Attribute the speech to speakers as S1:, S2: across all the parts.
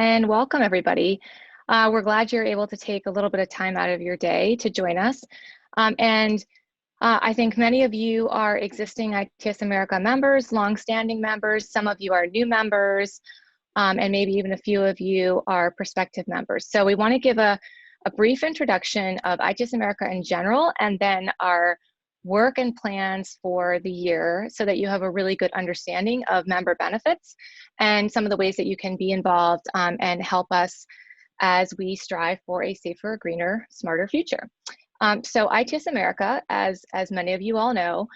S1: and welcome everybody. We're glad you're able to take a little bit of time out of your day to join us. I think many of you are existing ITSA America members, longstanding members. Some of you are new members, and maybe even a few of you are prospective members. So we want to give a brief introduction of ITSA America in general, and then our work and plans for the year so that you have a really good understanding of member benefits and some of the ways that you can be involved and help us as we strive for a safer, greener, smarter future. So ITSA America, as many of you all know,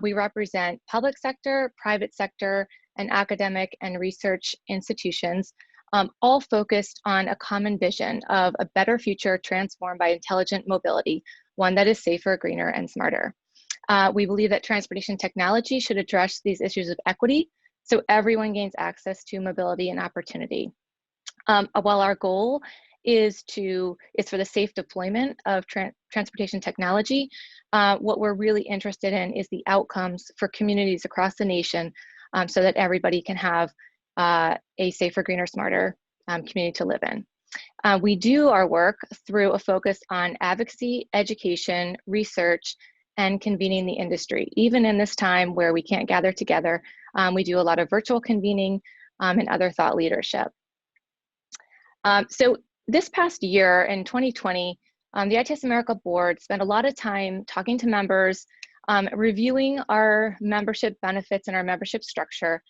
S1: we represent public sector, private sector, and academic and research institutions, all focused on a common vision of a better future transformed by intelligent mobility, one that is safer, greener, and smarter. We believe that transportation technology should address these issues of equity so everyone gains access to mobility and opportunity. While our goal is for the safe deployment of transportation technology, what we're really interested in is the outcomes for communities across the nation so that everybody can have a safer, greener, smarter community to live in. We do our work through a focus on advocacy, education, research, and convening the industry. Even in this time where we can't gather together, we do a lot of virtual convening and other thought leadership. So this past year in 2020, the ITSA America board spent a lot of time talking to members, reviewing our membership benefits and our membership structure.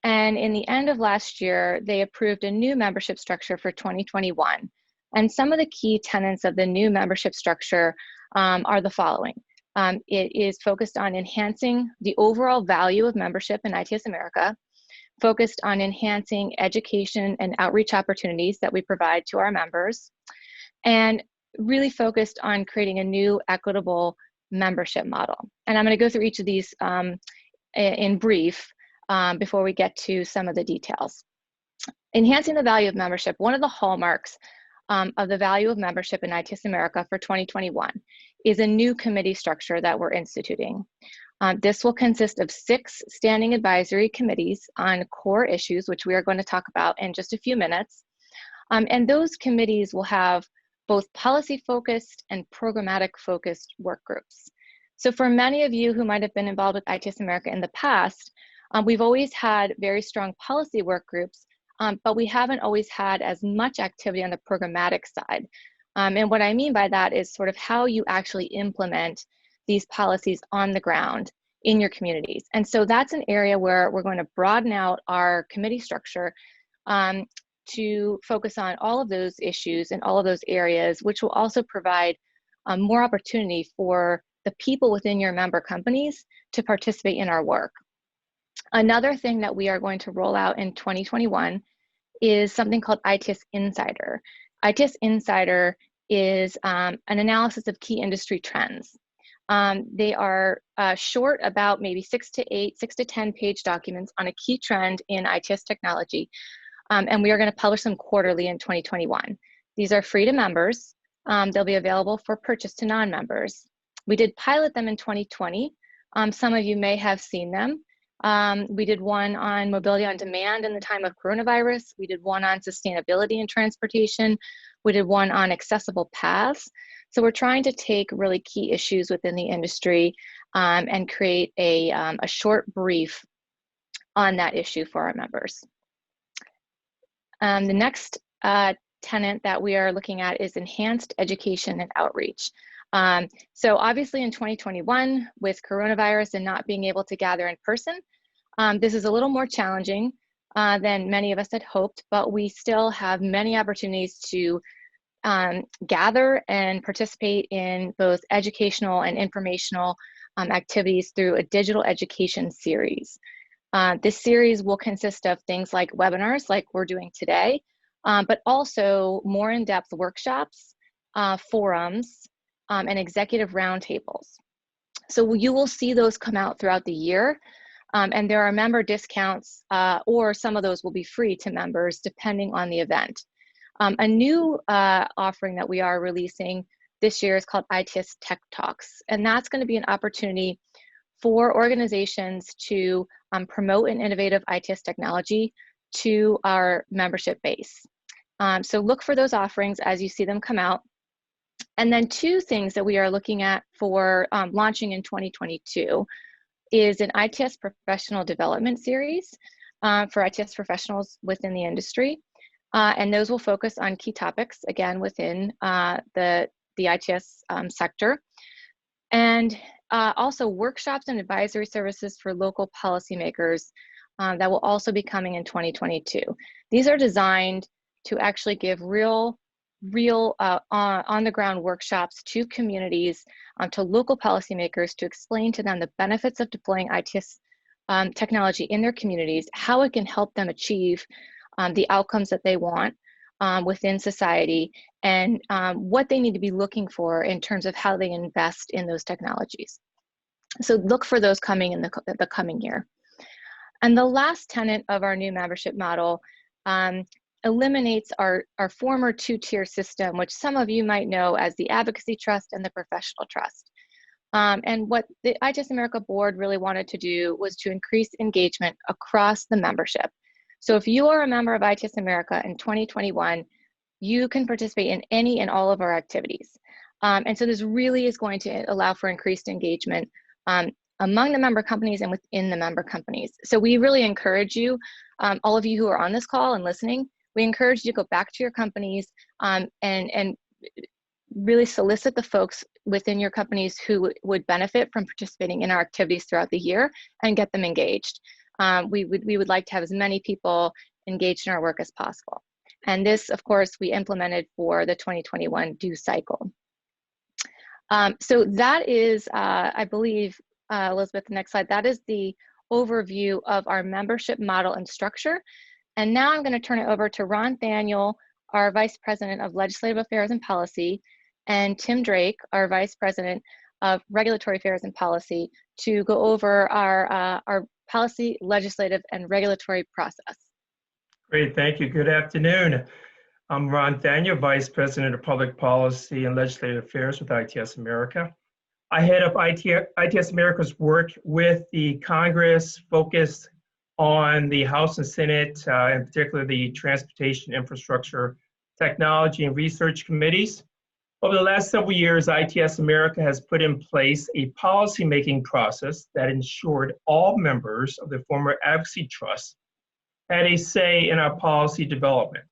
S1: And in the end of last year, they approved a new membership structure for 2021. And some of the key tenets of the new membership structure are the following. It is focused on enhancing the overall value of membership in ITSA America, focused on enhancing education and outreach opportunities that we provide to our members, and really focused on creating a new equitable membership model. And I'm going to go through each of these in brief before we get to some of the details. Enhancing the value of membership, one of the hallmarks of the value of membership in ITSA America for 2021 is a new committee structure that we're instituting. This will consist of 6 standing advisory committees on core issues, which we are going to talk about in just a few minutes. And those committees will have both policy-focused and programmatic-focused work groups. So for many of you who might have been involved with ITSA America in the past, we've always had very strong policy work groups, but we haven't always had as much activity on the programmatic side. And what I mean by that is sort of how you actually implement these policies on the ground in your communities. And so that's an area where we're going to broaden out our committee structure to focus on all of those issues and all of those areas, which will also provide more opportunity for the people within your member companies to participate in our work. Another thing that we are going to roll out in 2021 is something called ITS Insider. ITS Insider is an analysis of key industry trends. They are short, about maybe 6 to 10 page documents on a key trend in ITS technology. And we are going to publish them quarterly in 2021. These are free to members. They'll be available for purchase to non-members. We did pilot them in 2020. Some of you may have seen them. We did one on mobility on demand in the time of coronavirus. We did one on sustainability in transportation. We did one on accessible paths. So we're trying to take really key issues within the industry and create a short brief on that issue for our members. The next tenet that we are looking at is enhanced education and outreach. So obviously in 2021, with coronavirus and not being able to gather in person, this is a little more challenging than many of us had hoped, but we still have many opportunities to gather and participate in both educational and informational activities through a digital education series. This series will consist of things like webinars like we're doing today, but also more in-depth workshops, forums, and executive roundtables. So you will see those come out throughout the year, and there are member discounts, or some of those will be free to members depending on the event. A new offering that we are releasing this year is called ITS Tech Talks, and that's going to be an opportunity for organizations to promote an innovative ITS technology to our membership base. So look for those offerings as you see them come out. And then two things that we are looking at for launching in 2022 is an ITS professional development series for ITS professionals within the industry. And those will focus on key topics, again, within the ITS sector. And also workshops and advisory services for local policymakers that will also be coming in 2022. These are designed to actually give real on-the-ground workshops to communities, to local policymakers, to explain to them the benefits of deploying ITS technology in their communities, how it can help them achieve the outcomes that they want within society, and what they need to be looking for in terms of how they invest in those technologies. So look for those coming in the coming year. And the last tenet of our new membership model eliminates our former two-tier system, which some of you might know as the Advocacy Trust and the Professional Trust. And what the ITS America board really wanted to do was to increase engagement across the membership. So if you are a member of ITS America in 2021, you can participate in any and all of our activities. And so this really is going to allow for increased engagement among the member companies and within the member companies. So we really encourage you, all of you who are on this call and listening, we encourage you to go back to your companies and really solicit the folks within your companies who would benefit from participating in our activities throughout the year and get them engaged. We would like to have as many people engaged in our work as possible. And this, of course, we implemented for the 2021 due cycle. So that is, I believe, Elizabeth, the next slide, that is the overview of our membership model and structure. And now I'm going to turn it over to Ron Thaniel, our Vice President of Legislative Affairs and Policy, and Tim Drake, our Vice President of Regulatory Affairs and Policy, to go over our policy, legislative, and regulatory process.
S2: Great, thank you. Good afternoon. I'm Ron Thaniel, Vice President of Public Policy and Legislative Affairs with ITS America. I head up ITS America's work with the Congress, focused on the House and Senate, in particular the Transportation, Infrastructure, Technology, and Research Committees. Over the last several years, ITS America has put in place a policymaking process that ensured all members of the former Advocacy Trust had a say in our policy development.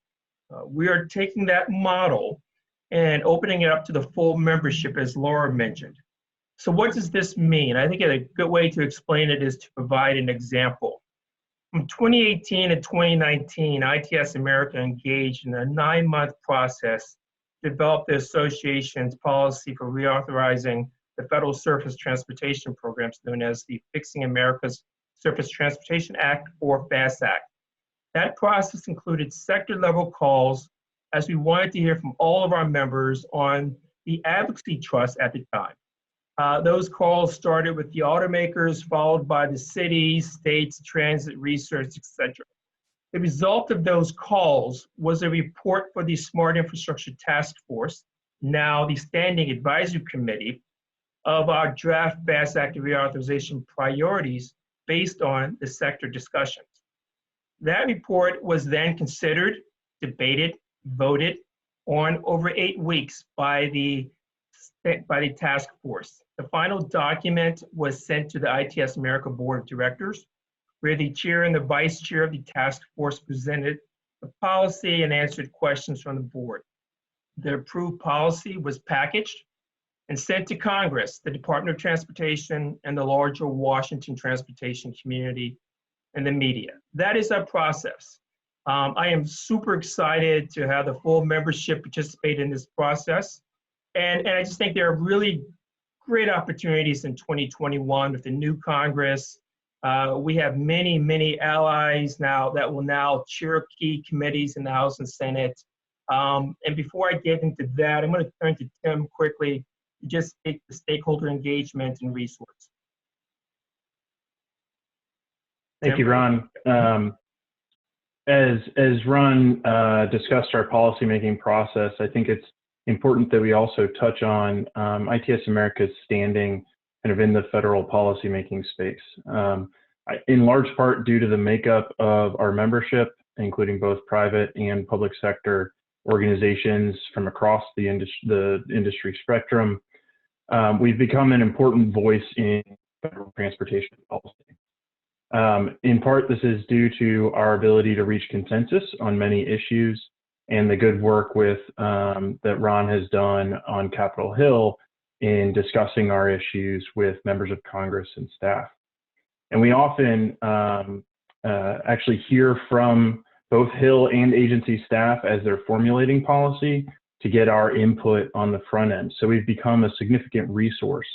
S2: We are taking that model and opening it up to the full membership, as Laura mentioned. So what does this mean? I think a good way to explain it is to provide an example. From 2018 to 2019, ITS America engaged in a 9-month process to develop the association's policy for reauthorizing the federal surface transportation programs known as the Fixing America's Surface Transportation Act, or FAST Act. That process included sector-level calls, as we wanted to hear from all of our members on the Advocacy Trust at the time. Those calls started with the automakers, followed by the cities, states, transit, research, etc. The result of those calls was a report for the Smart Infrastructure Task Force, now the Standing Advisory Committee, of our draft FAST Act reauthorization priorities based on the sector discussions. That report was then considered, debated, voted on over 8 weeks by the task force. The final document was sent to the ITS America Board of Directors, where the chair and the vice chair of the task force presented the policy and answered questions from the board. The approved policy was packaged and sent to Congress, the Department of Transportation, and the larger Washington transportation community and the media. That is our process. I am super excited to have the full membership participate in this process. And I just think there are really great opportunities in 2021 with the new Congress. We have many, many allies now that will now chair key committees in the House and Senate. And before I get into that, I'm going to turn to Tim quickly to just take the stakeholder engagement and resource.
S3: Thank you, Ron. As Ron discussed our policymaking process, I think it's important that we also touch on ITS America's standing kind of in the federal policymaking space. In large part due to the makeup of our membership, including both private and public sector organizations from across the industry spectrum. We've become an important voice in federal transportation policy. In part, this is due to our ability to reach consensus on many issues and the good work that Ron has done on Capitol Hill in discussing our issues with members of Congress and staff. And we often actually hear from both Hill and agency staff as they're formulating policy to get our input on the front end. So we've become a significant resource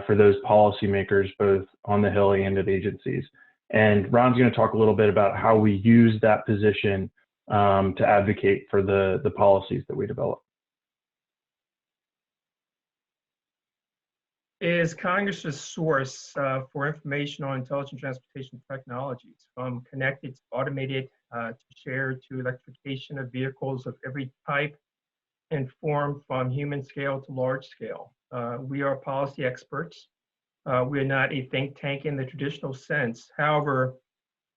S3: for those policymakers, both on the Hill and at agencies. And Ron's going to talk a little bit about how we use that position to advocate for the policies that we develop.
S2: Is Congress's source for information on intelligent transportation technologies, from connected to automated to shared to electrification of vehicles of every type and form, from human scale to large scale. We are policy experts. We are not a think tank in the traditional sense. However,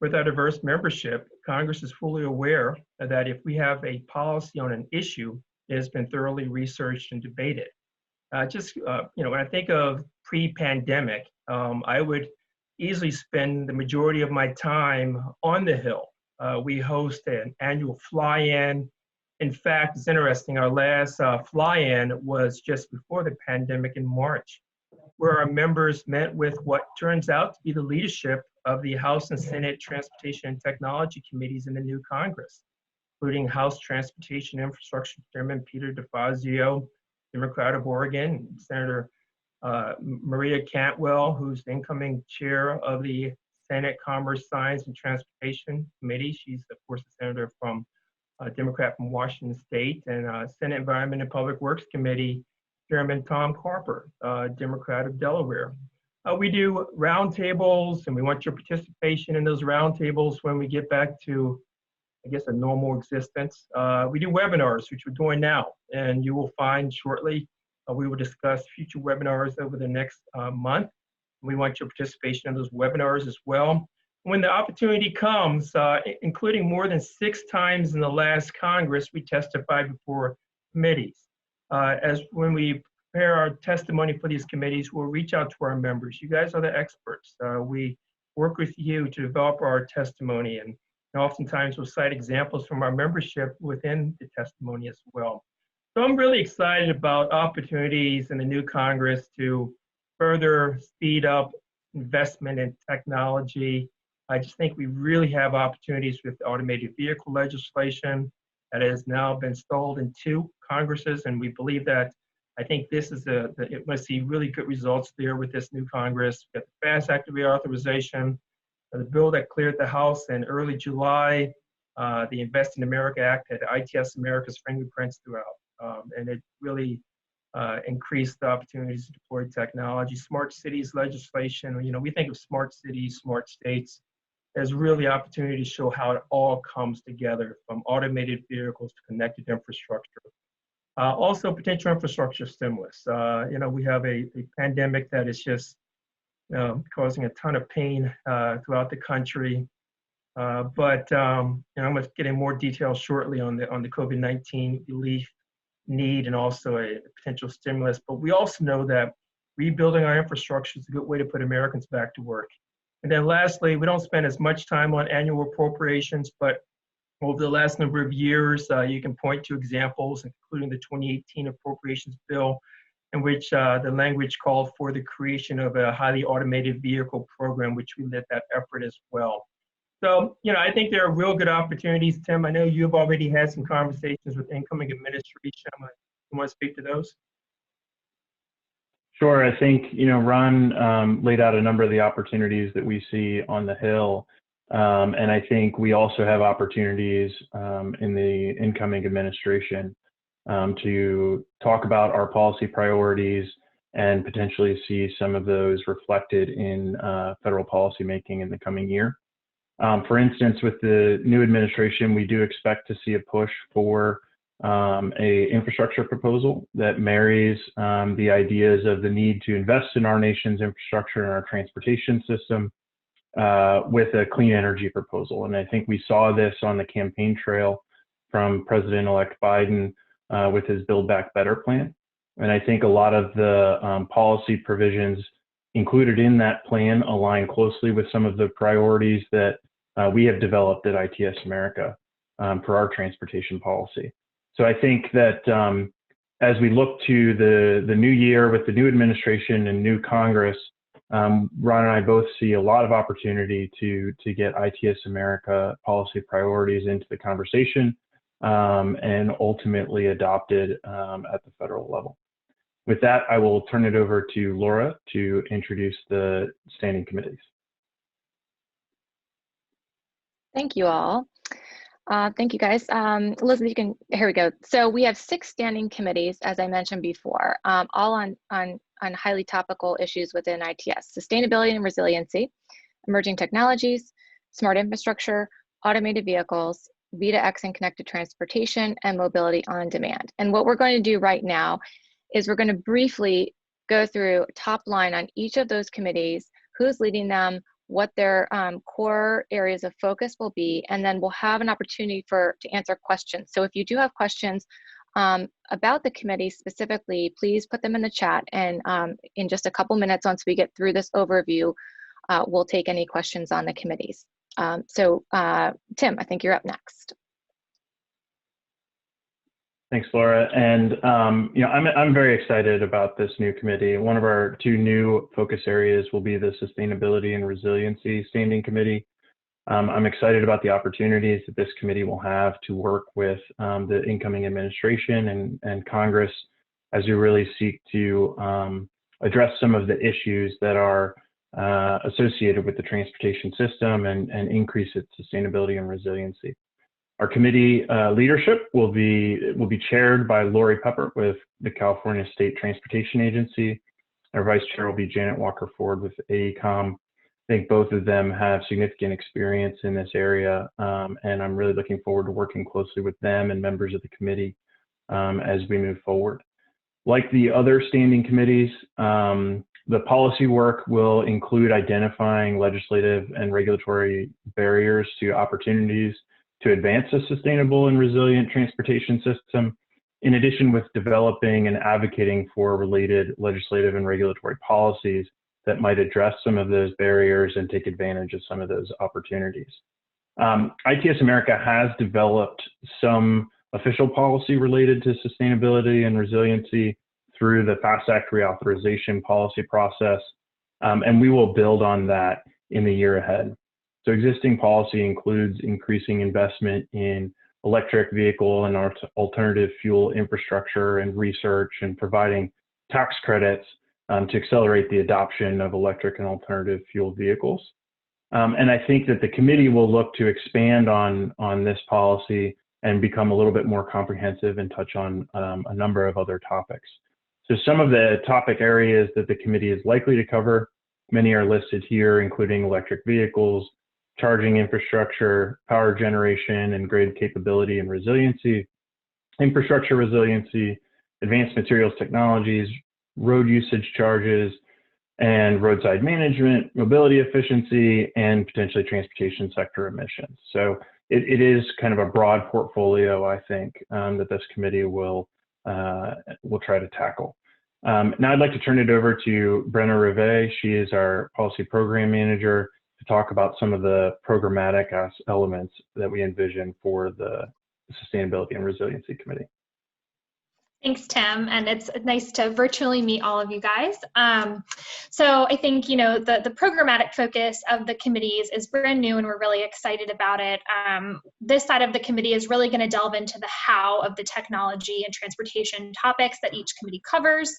S2: with our diverse membership, Congress is fully aware that if we have a policy on an issue, it has been thoroughly researched and debated. When I think of pre-pandemic, I would easily spend the majority of my time on the Hill. We host an annual fly-in. In fact, it's interesting, our last fly-in was just before the pandemic in March, where our members met with what turns out to be the leadership of the House and Senate Transportation and Technology Committees in the new Congress, including House Transportation Infrastructure Chairman Peter DeFazio, Democrat of Oregon, Senator Maria Cantwell, who's the incoming chair of the Senate Commerce, Science, and Transportation Committee. She's, of course, a senator from Democrat from Washington State, and Senate Environment and Public Works Committee Chairman Tom Carper, Democrat of Delaware. We do roundtables, and we want your participation in those roundtables when we get back to, I guess, a normal existence. We do webinars, which we're doing now, and you will find shortly we will discuss future webinars over the next month. We want your participation in those webinars as well. When the opportunity comes, including more than 6 times in the last Congress, we testified before committees. When we prepare our testimony for these committees, we'll reach out to our members. You guys are the experts. We work with you to develop our testimony, and oftentimes we'll cite examples from our membership within the testimony as well. So I'm really excited about opportunities in the new Congress to further speed up investment in technology. I just think we really have opportunities with automated vehicle legislation that has now been stalled in 2 Congresses, and we believe that, I think this is it must see really good results there with this new Congress. We got the FAST Act reauthorization, the bill that cleared the House in early July, the Invest in America Act had ITSA America's fingerprints throughout, and it really increased the opportunities to deploy technology. Smart cities legislation, we think of smart cities, smart states, as really opportunity to show how it all comes together, from automated vehicles to connected infrastructure. Also potential infrastructure stimulus. We have a pandemic that is just causing a ton of pain throughout the country. But I'm going to get in more detail shortly on the COVID-19 relief need and also a potential stimulus. But we also know that rebuilding our infrastructure is a good way to put Americans back to work. And then lastly, we don't spend as much time on annual appropriations, but over the last number of years, you can point to examples, including the 2018 appropriations bill, in which the language called for the creation of a highly automated vehicle program, which we led that effort as well. So, I think there are real good opportunities. Tim, I know you've already had some conversations with incoming administration. You want to speak to those?
S3: Sure. I think, Ron laid out a number of the opportunities that we see on the Hill. And I think we also have opportunities in the incoming administration to talk about our policy priorities and potentially see some of those reflected in federal policymaking in the coming year. For instance, with the new administration, we do expect to see a push for a infrastructure proposal that marries the ideas of the need to invest in our nation's infrastructure and our transportation system with a clean energy proposal. And I think we saw this on the campaign trail from President-elect Biden with his Build Back Better plan. And I think a lot of the policy provisions included in that plan align closely with some of the priorities that we have developed at ITS America for our transportation policy. So I think that as we look to the new year with the new administration and new Congress, Ron and I both see a lot of opportunity to get ITS America policy priorities into the conversation and ultimately adopted at the federal level. With that, I will turn it over to Laura to introduce the standing committees.
S1: Thank you all. Thank you guys. Elizabeth, you can, here we go. So we have 6 standing committees, as I mentioned before, all on highly topical issues within ITS: sustainability and resiliency, emerging technologies, smart infrastructure, automated vehicles, V2X and connected transportation, and mobility on demand. And what we're going to do right now is we're going to briefly go through top line on each of those committees, who's leading them, what their core areas of focus will be, and then we'll have an opportunity to answer questions. So if you do have questions about the committee specifically, please put them in the chat, and in just a couple minutes, once we get through this overview, we'll take any questions on the committees. So Tim, I think you're up next.
S3: Thanks, Laura. And you know, I'm very excited about this new committee. One of our 2 new focus areas will be the Sustainability and Resiliency Standing Committee. I'm excited about the opportunities that this committee will have to work with the incoming administration and Congress as we really seek to address some of the issues that are associated with the transportation system and increase its sustainability and resiliency. Our committee leadership will be chaired by Lori Pepper with the California State Transportation Agency. Our vice chair will be Janet Walker Ford with AECOM. I think both of them have significant experience in this area, and I'm really looking forward to working closely with them and members of the committee as we move forward. Like the other standing committees, the policy work will include identifying legislative and regulatory barriers to opportunities to advance a sustainable and resilient transportation system, in addition with developing and advocating for related legislative and regulatory policies that might address some of those barriers and take advantage of some of those opportunities. ITS America has developed some official policy related to sustainability and resiliency through the FAST Act reauthorization policy process, and we will build on that in the year ahead. So existing policy includes increasing investment in electric vehicle and alternative fuel infrastructure and research, and providing tax credits to accelerate the adoption of electric and alternative fuel vehicles. And I think that the committee will look to expand on this policy and become a little bit more comprehensive and touch on a number of other topics. So some of the topic areas that the committee is likely to cover, many are listed here, including electric vehicles, charging infrastructure, power generation and grid capability and resiliency, infrastructure resiliency, advanced materials technologies, road usage charges, and roadside management, mobility efficiency, and potentially transportation sector emissions. So it is kind of a broad portfolio, I think, that this committee will try to tackle. Now I'd like to turn it over to Brenna Rivet. She is our policy program manager, to talk about some of the programmatic elements that we envision for the Sustainability and Resiliency Committee.
S4: Thanks, Tim, and it's nice to virtually meet all of you guys. So I think, you know, the programmatic focus of the committees is brand new, and we're really excited about it. This side of the committee is really going to delve into the how of the technology and transportation topics that each committee covers.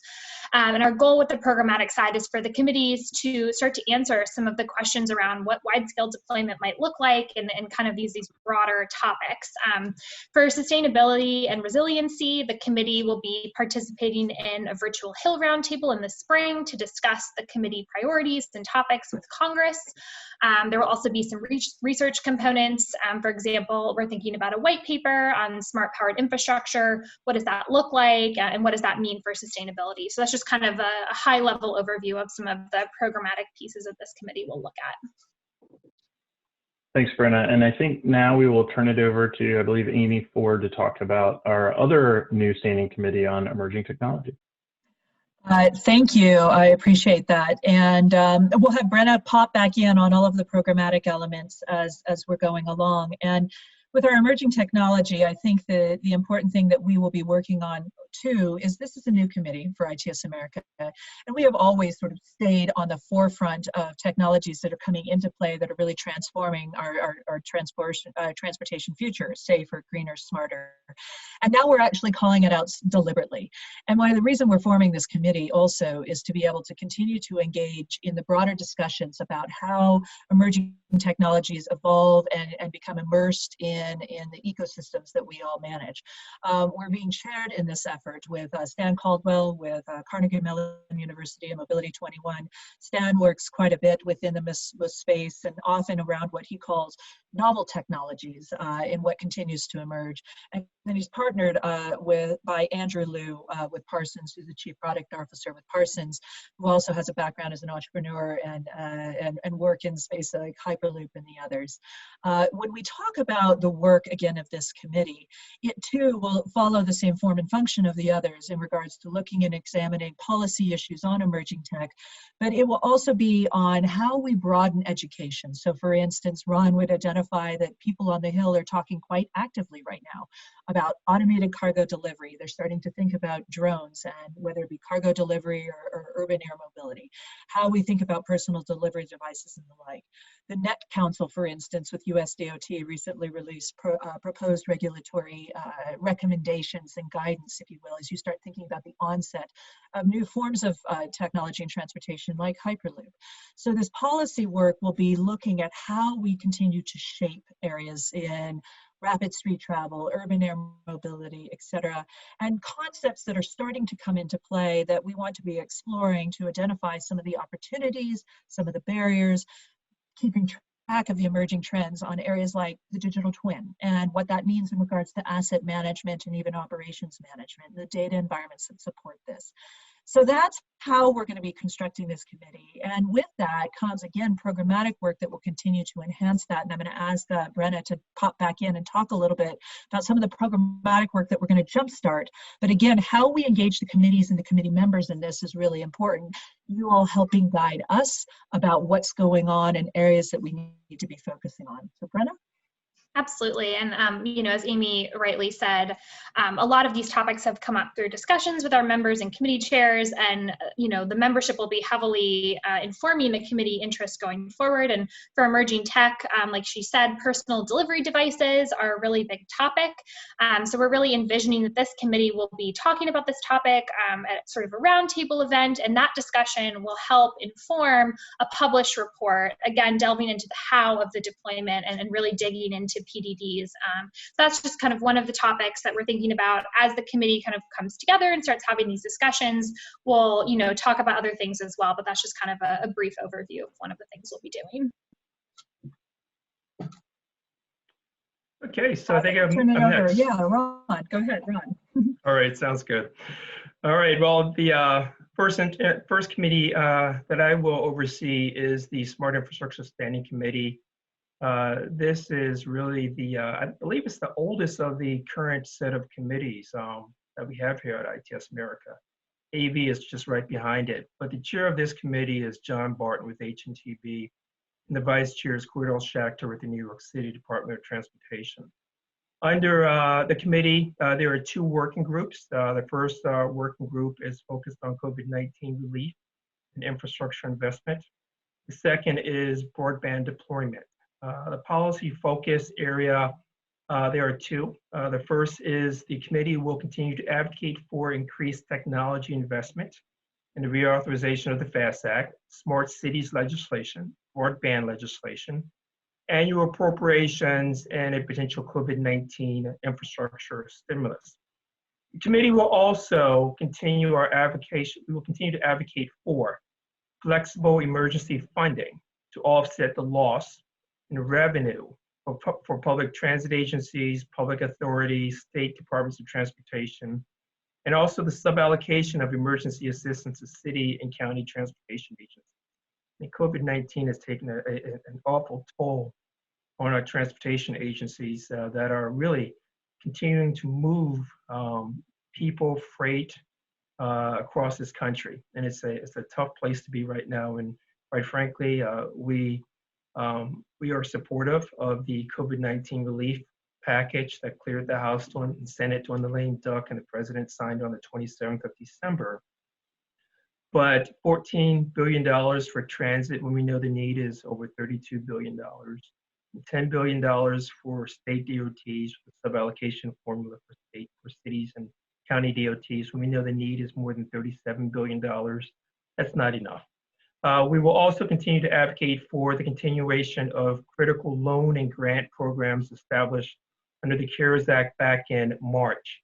S4: And our goal with the programmatic side is for the committees to start to answer some of the questions around what wide-scale deployment might look like, and kind of these broader topics. For sustainability and resiliency, the committee will be participating in a virtual Hill Roundtable in the spring to discuss the committee priorities and topics with Congress. There will also be some research components. For example, we're thinking about a white paper on smart powered infrastructure. What does that look like, and what does that mean for sustainability? So that's just kind of a high level overview of some of the programmatic pieces that this committee will look at.
S3: Thanks, Brenna. And I think now we will turn it over to, I believe, Amy Ford to talk about our other new standing committee on emerging technology.
S5: Thank you. I appreciate that. And we'll have Brenna pop back in on all of the programmatic elements as we're going along. And with our emerging technology, I think the important thing that we will be working on too is this is a new committee for ITS America. And we have always sort of stayed on the forefront of technologies that are coming into play that are really transforming our transportation future, safer, greener, smarter. And now we're actually calling it out deliberately. And one of the reasons we're forming this committee also is to be able to continue to engage in the broader discussions about how emerging technologies evolve and become immersed in the ecosystems that we all manage. We're being chaired in this effort with Stan Caldwell, with Carnegie Mellon University and Mobility 21. Stan works quite a bit within the MIS space and often around what he calls novel technologies in what continues to emerge. And then he's partnered by Andrew Liu with Parsons, who's the Chief Product Officer with Parsons, who also has a background as an entrepreneur and work in space like Hyperloop and the others. When we talk about the work, again, of this committee, it too will follow the same form and function of the others in regards to looking and examining policy issues on emerging tech, but it will also be on how we broaden education. So for instance, Ron would identify that people on the Hill are talking quite actively right now about automated cargo delivery. They're starting to think about drones and whether it be cargo delivery or urban air mobility, how we think about personal delivery devices and the like. The Net Council, for instance, with USDOT recently released proposed regulatory recommendations and guidance, if you will, as you start thinking about the onset of new forms of technology and transportation like Hyperloop. So this policy work will be looking at how we continue to shape areas in rapid street travel, urban air mobility, et cetera, and concepts that are starting to come into play that we want to be exploring to identify some of the opportunities, some of the barriers, keeping track of the emerging trends on areas like the digital twin and what that means in regards to asset management and even operations management, the data environments that support this. So that's how we're going to be constructing this committee. And with that comes, again, programmatic work that will continue to enhance that. And I'm going to ask Brenna to pop back in and talk a little bit about some of the programmatic work that we're going to jumpstart. But again, how we engage the committees and the committee members in this is really important. You all helping guide us about what's going on and areas that we need to be focusing on. So Brenna?
S4: Absolutely. And, you know, as Amy rightly said, a lot of these topics have come up through discussions with our members and committee chairs, and, you know, the membership will be heavily informing the committee interest going forward. And for emerging tech, like she said, personal delivery devices are a really big topic. So we're really envisioning that this committee will be talking about this topic at sort of a roundtable event, and that discussion will help inform a published report, again, delving into the how of the deployment and really digging into PDDs. So that's just kind of one of the topics that we're thinking about as the committee kind of comes together and starts having these discussions. We'll, you know, talk about other things as well, but that's just kind of a brief overview of one of the things we'll be doing.
S2: Okay, so I think I'm next.
S5: Yeah, Ron, go ahead, Ron.
S2: All right, sounds good. All right, well, the first committee that I will oversee is the Smart Infrastructure Standing Committee. This is really the, I believe it's the oldest of the current set of committees that we have here at ITS America. AV is just right behind it, but the chair of this committee is John Barton with HNTB, and the vice chair is Cordell Schachter with the New York City Department of Transportation. Under the committee, there are two working groups. The first working group is focused on COVID-19 relief and infrastructure investment. The second is broadband deployment. The policy focus area, there are two. The first is the committee will continue to advocate for increased technology investment and the reauthorization of the FAST Act, smart cities legislation, broadband legislation, annual appropriations, and a potential COVID-19 infrastructure stimulus. The committee will also continue our advocacy. We will continue to advocate for flexible emergency funding to offset the loss in revenue for public transit agencies, public authorities, state departments of transportation, and also the suballocation of emergency assistance to city and county transportation agencies. I mean, COVID-19 has taken an awful toll on our transportation agencies that are really continuing to move people, freight across this country. And it's a tough place to be right now. And quite frankly, we are supportive of the COVID-19 relief package that cleared the House and Senate on the lame duck, and the President signed on the 27th of December. But $14 billion for transit when we know the need is over $32 billion. $10 billion for state DOTs with sub-allocation formula for cities and county DOTs when we know the need is more than $37 billion. That's not enough. We will also continue to advocate for the continuation of critical loan and grant programs established under the CARES Act back in March.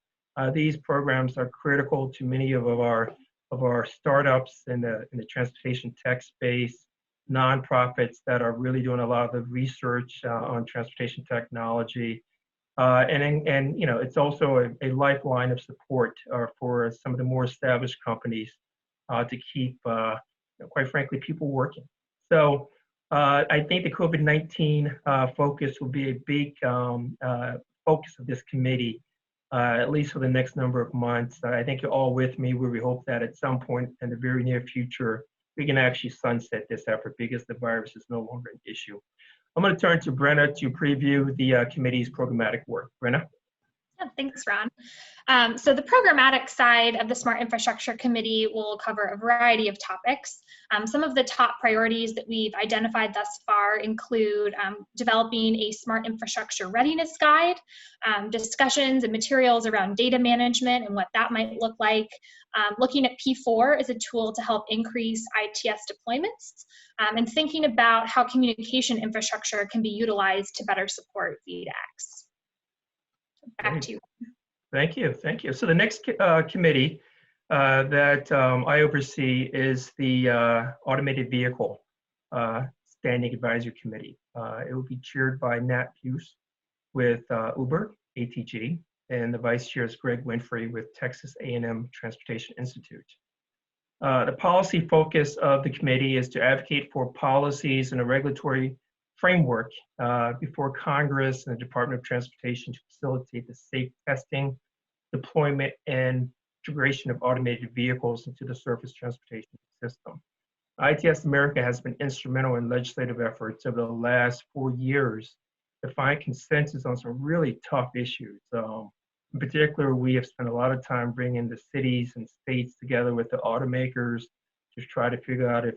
S2: These programs are critical to many of our startups in the transportation tech space, nonprofits that are really doing a lot of the research on transportation technology. And you know, it's also a lifeline of support for some of the more established companies to keep, quite frankly, people working. So I think the COVID-19 focus will be a big focus of this committee, at least for the next number of months. I think you're all with me where we hope that at some point in the very near future, we can actually sunset this effort because the virus is no longer an issue. I'm going to turn to Brenna to preview the committee's programmatic work. Brenna?
S4: Yeah, thanks, Ron. So the programmatic side of the Smart Infrastructure Committee will cover a variety of topics. Some of the top priorities that we've identified thus far include developing a smart infrastructure readiness guide, discussions and materials around data management and what that might look like, looking at P4 as a tool to help increase ITS deployments, and thinking about how communication infrastructure can be utilized to better support VDACs. Back to you.
S2: Thank you, thank you. So the next committee that I oversee is the Automated Vehicle Standing Advisory Committee. It will be chaired by Nat Buse with Uber, ATG, and the vice chair is Greg Winfrey with Texas A&M Transportation Institute. The policy focus of the committee is to advocate for policies and a regulatory framework before Congress and the Department of Transportation to facilitate the safe testing, deployment, and integration of automated vehicles into the surface transportation system. ITS America has been instrumental in legislative efforts over the last 4 years to find consensus on some really tough issues. In particular, we have spent a lot of time bringing the cities and states together with the automakers to try to figure out if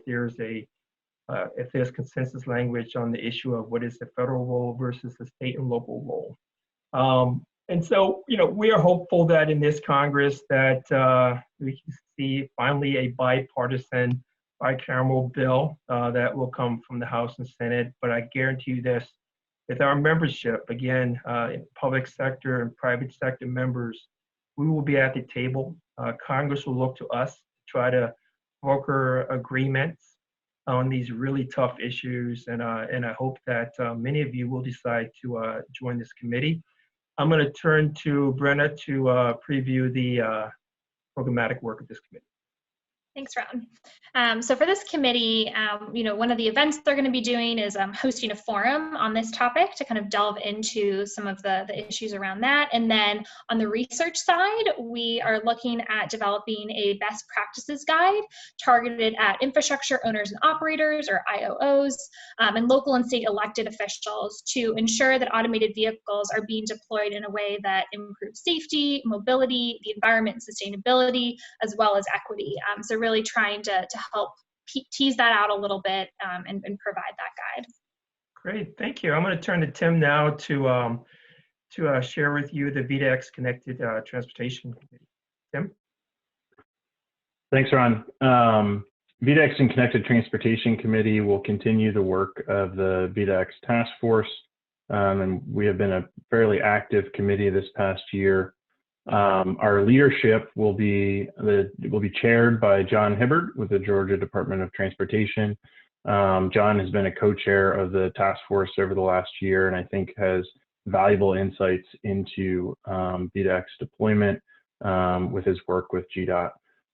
S2: there's consensus language on the issue of what is the federal role versus the state and local role. And so, you know, we are hopeful that in this Congress that we can see finally a bipartisan, bicameral bill that will come from the House and Senate. But I guarantee you this, with our membership, again, in public sector and private sector members, we will be at the table. Congress will look to us to try to broker agreements on these really tough issues, and I hope that many of you will decide to join this committee. I'm going to turn to Brenna to preview the programmatic work of this committee.
S4: Thanks, Ron. So for this committee, you know, one of the events they're going to be doing is hosting a forum on this topic to kind of delve into some of the issues around that. And then on the research side, we are looking at developing a best practices guide targeted at infrastructure owners and operators, or IOOs, and local and state elected officials to ensure that automated vehicles are being deployed in a way that improves safety, mobility, the environment, and sustainability, as well as equity. So really trying to help tease that out a little bit and provide that guide.
S2: Great, thank you. I'm going to turn to Tim now to share with you the VDAC's Connected Transportation Committee. Tim?
S3: Thanks, Ron. VDAC's and Connected Transportation Committee will continue the work of the VDAC's task force, and we have been a fairly active committee this past year. Our leadership will be chaired by John Hibbard with the Georgia Department of Transportation. John has been a co-chair of the task force over the last year, and I think has valuable insights into VDAC's deployment with his work with GDOT.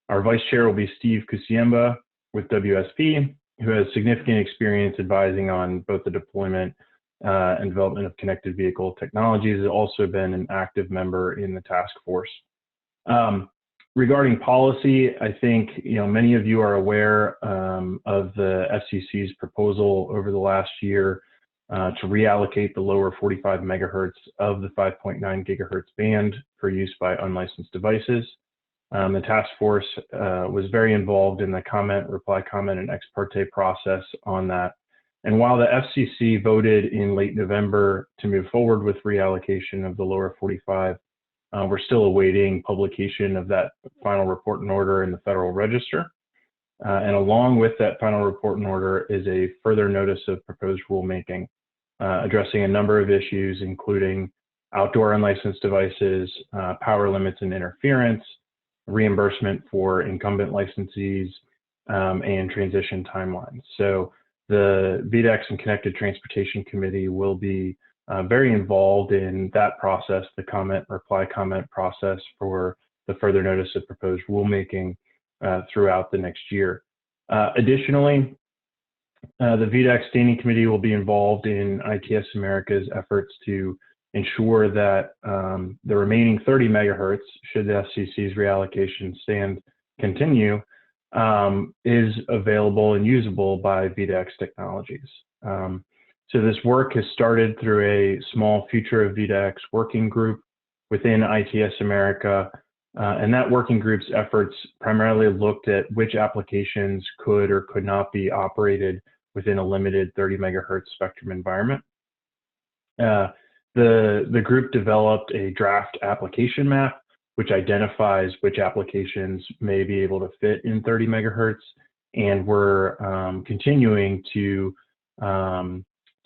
S3: Our vice chair will be Steve Kusiemba with WSP, who has significant experience advising on both the deployment and development of connected vehicle technologies, has also been an active member in the task force. Regarding policy, I think many of you are aware of the FCC's proposal over the last year to reallocate the lower 45 megahertz of the 5.9 gigahertz band for use by unlicensed devices. The task force was very involved in the comment, reply comment, and ex parte process on that. And while the FCC voted in late November to move forward with reallocation of the lower 45, we're still awaiting publication of that final report and order in the Federal Register. And along with that final report and order is a further notice of proposed rulemaking addressing a number of issues, including outdoor unlicensed devices, power limits and interference, reimbursement for incumbent licensees, and transition timelines. So the VDEX and Connected Transportation Committee will be very involved in that process, the comment, reply comment process for the further notice of proposed rulemaking throughout the next year. Additionally, the VDEX Standing Committee will be involved in ITS America's efforts to ensure that the remaining 30 megahertz, should the FCC's reallocation continue, is available and usable by VDEX technologies. So this work has started through a small Future of VDEX working group within ITS America, and that working group's efforts primarily looked at which applications could or could not be operated within a limited 30 megahertz spectrum environment. The group developed a draft application map, which identifies which applications may be able to fit in 30 megahertz, and we're continuing to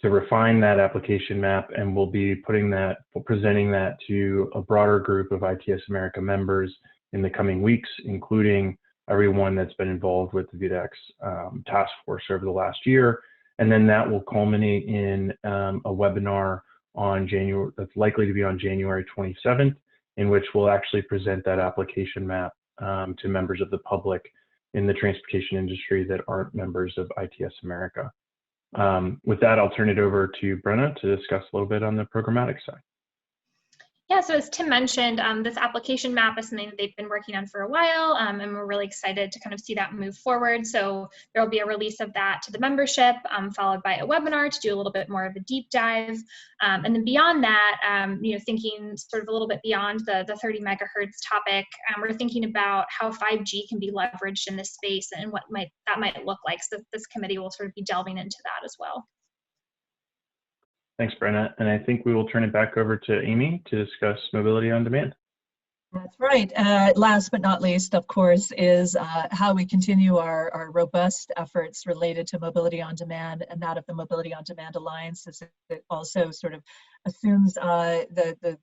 S3: refine that application map, and we'll be presenting that to a broader group of ITS America members in the coming weeks, including everyone that's been involved with the VDEX task force over the last year. And then that will culminate in a webinar that's likely to be on January 27th, in which we'll actually present that application map to members of the public in the transportation industry that aren't members of ITS America. With that, I'll turn it over to Brenna to discuss a little bit on the programmatic side.
S4: Yeah, so as Tim mentioned, this application map is something that they've been working on for a while, and we're really excited to kind of see that move forward. So there will be a release of that to the membership, followed by a webinar to do a little bit more of a deep dive. And then beyond that, thinking sort of a little bit beyond the 30 megahertz topic, we're thinking about how 5G can be leveraged in this space and what that might look like. So this committee will sort of be delving into that as well.
S3: Thanks, Brenna. And I think we will turn it back over to Amy to discuss mobility on demand.
S5: That's right. Last but not least, of course, is how we continue our robust efforts related to mobility on demand, and that of the Mobility on Demand Alliance, as it also sort of assumes the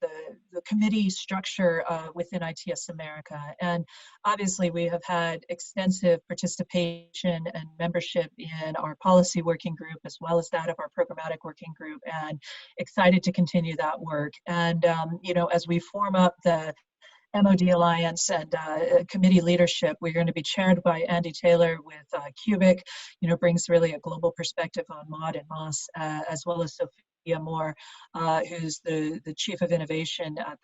S5: committee structure within ITS America. And obviously, we have had extensive participation and membership in our policy working group, as well as that of our programmatic working group, and excited to continue that work. And as we form up the MOD Alliance and committee leadership, we're going to be chaired by Andy Taylor with Cubic, brings really a global perspective on MOD and MOS, as well as Sophia Moore, who's the Chief of Innovation at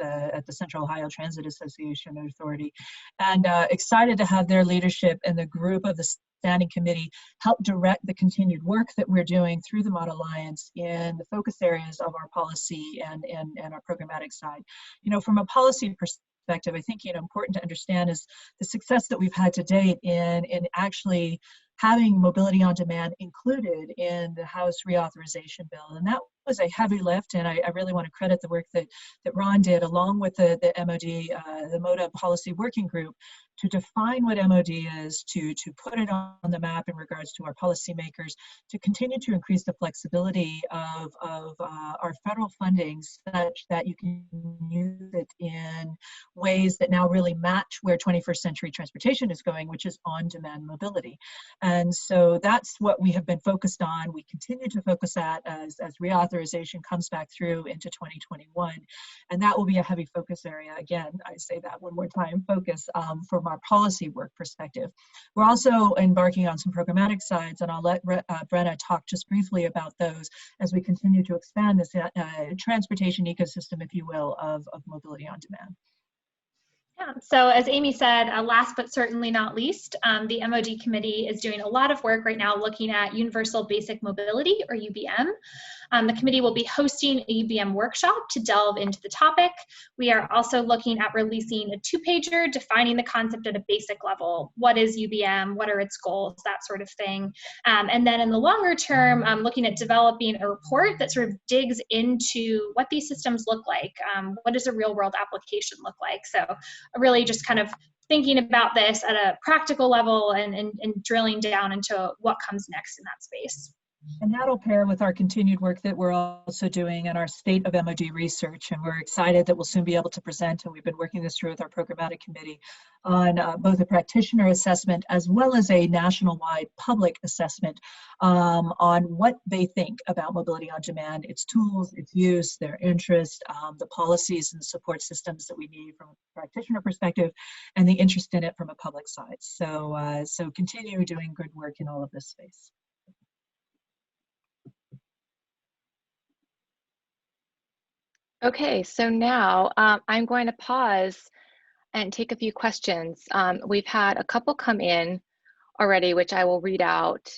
S5: the Central Ohio Transit Association Authority. And excited to have their leadership and the group of the Standing Committee help direct the continued work that we're doing through the MOD Alliance in the focus areas of our policy and our programmatic side. From a policy perspective, I think important to understand is the success that we've had to date in actually having mobility on demand included in the House reauthorization bill. And that was a heavy lift, and I really want to credit the work that Ron did along with the MOD, the MODA Policy Working Group, to define what MOD is, to put it on the map in regards to our policymakers, to continue to increase the flexibility of our federal funding such that you can use it in ways that now really match where 21st century transportation is going, which is on-demand mobility. And so that's what we have been focused on. We continue to focus at as reauthors authorization comes back through into 2021. And that will be a heavy focus area. Again, I say that one more time, focus from our policy work perspective. We're also embarking on some programmatic sides, and I'll let Brenna talk just briefly about those as we continue to expand this transportation ecosystem, if you will, of mobility on demand.
S4: Yeah, so as Amy said, last but certainly not least, the MOD committee is doing a lot of work right now looking at Universal Basic Mobility, or UBM. The committee will be hosting a UBM workshop to delve into the topic. We are also looking at releasing a 2-pager defining the concept at a basic level. What is UBM? What are its goals? That sort of thing. And then in the longer term, looking at developing a report that sort of digs into what these systems look like. What does a real world application look like? So really just kind of thinking about this at a practical level and drilling down into what comes next in that space.
S5: And that'll pair with our continued work that we're also doing in our state of MOD research. And we're excited that we'll soon be able to present, and we've been working this through with our programmatic committee, on both a practitioner assessment as well as a national-wide public assessment on what they think about mobility on demand, its tools, its use, their interest, the policies and support systems that we need from a practitioner perspective, and the interest in it from a public side. So, so continue doing good work in all of this space.
S1: Okay, so now I'm going to pause and take a few questions. We've had a couple come in already, which I will read out